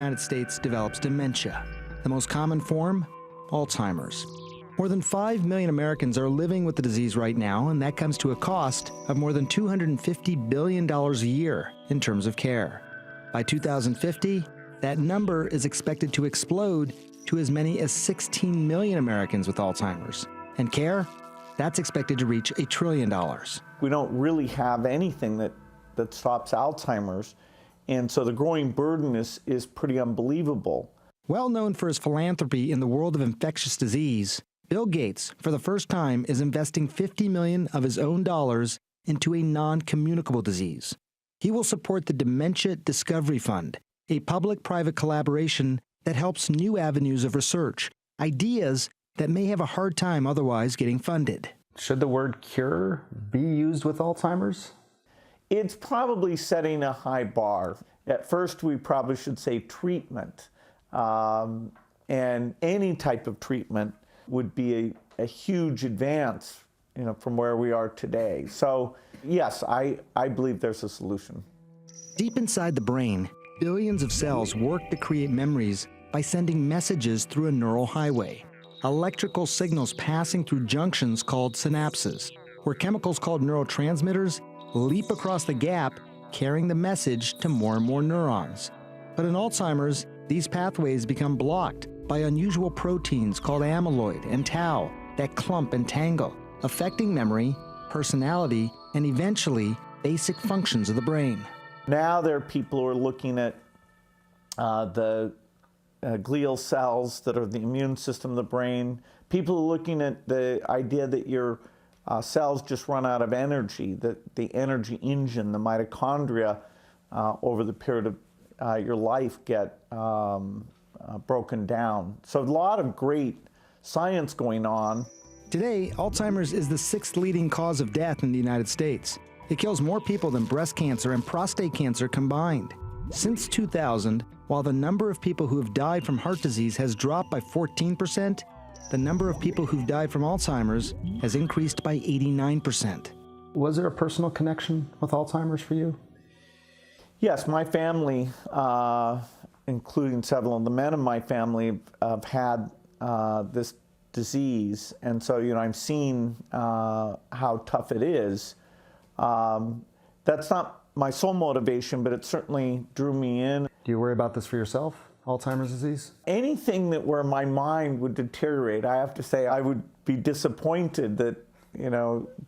United States develops dementia. The most common form? Alzheimer's. More than 5 million Americans are living with the disease right now, and that comes to a cost of more than $250 billion a year in terms of care. By 2050, that number is expected to explode to as many as 16 million Americans with Alzheimer's. And care? That's expected to reach $1 trillion. We don't really have anything that stops Alzheimer's, and so the growing burden is pretty unbelievable. Well known for his philanthropy in the world of infectious disease, Bill Gates, for the first time, is investing $50 million of his own dollars into a non-communicable disease. He will support the Dementia Discovery Fund, a public-private collaboration that helps new avenues of research, ideas that may have a hard time otherwise getting funded. Should the word cure be used with Alzheimer's? It's probably setting a high bar. At first, we probably should say treatment. And any type of treatment would be a huge advance, from where we are today. So yes, I believe there's a solution. Deep inside the brain, billions of cells work to create memories by sending messages through a neural highway. Electrical signals passing through junctions called synapses, where chemicals called neurotransmitters leap across the gap, carrying the message to more and more neurons. But in Alzheimer's, these pathways become blocked by unusual proteins called amyloid and tau that clump and tangle, affecting memory, personality, and eventually basic functions of the brain. Now there are people who are looking at the glial cells that are the immune system of the brain. People are looking at the idea that your cells just run out of energy, that the energy engine, the mitochondria, over the period of your life get broken down. So a lot of great science going on. Today, Alzheimer's is the 6th leading cause of death in the United States. It kills more people than breast cancer and prostate cancer combined. Since 2000, while the number of people who have died from heart disease has dropped by 14%, the number of people who've died from Alzheimer's has increased by 89%. Was there a personal connection with Alzheimer's for you? Yes, my family, including several of the men in my family, have had this disease, and so I'm seeing how tough it is. That's not my sole motivation, but it certainly drew me in. Do you worry about this for yourself, Alzheimer's disease? Anything that where my mind would deteriorate, I have to say I would be disappointed that,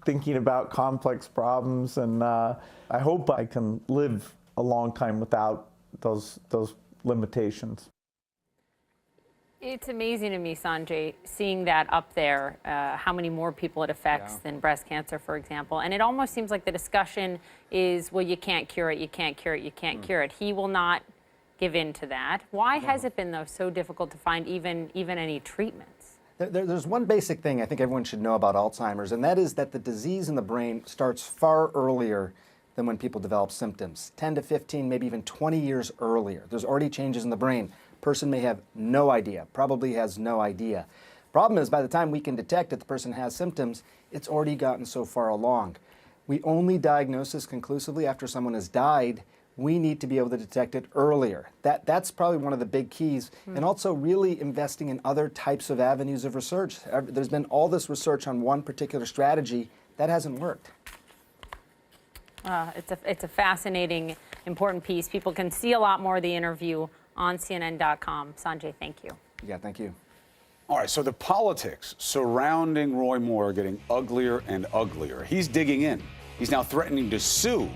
thinking about complex problems, and I hope I can live a long time without those limitations. It's amazing to me, Sanjay, seeing that up there, how many more people it affects than breast cancer, for example. And it almost seems like the discussion is, well, you can't cure it, you can't cure it, you can't cure it. He will not give in to that. Why has it been, though, so difficult to find even any treatments? There's one basic thing I think everyone should know about Alzheimer's, and that is that the disease in the brain starts far earlier than when people develop symptoms. 10 to 15, maybe even 20 years earlier. There's already changes in the brain. Person may have no idea, probably has no idea. Problem is, by the time we can detect that the person has symptoms, it's already gotten so far along. We only diagnose this conclusively after someone has died. We need to be able to detect it earlier. That's probably one of the big keys. And also really investing in other types of avenues of research. There's been all this research on one particular strategy. That hasn't worked. It's a fascinating, important piece. People can see a lot more of the interview on CNN.com. Sanjay, thank you. Yeah, thank you. All right, so the politics surrounding Roy Moore are getting uglier and uglier. He's digging in. He's now threatening to sue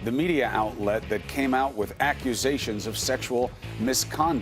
the media outlet that came out with accusations of sexual misconduct.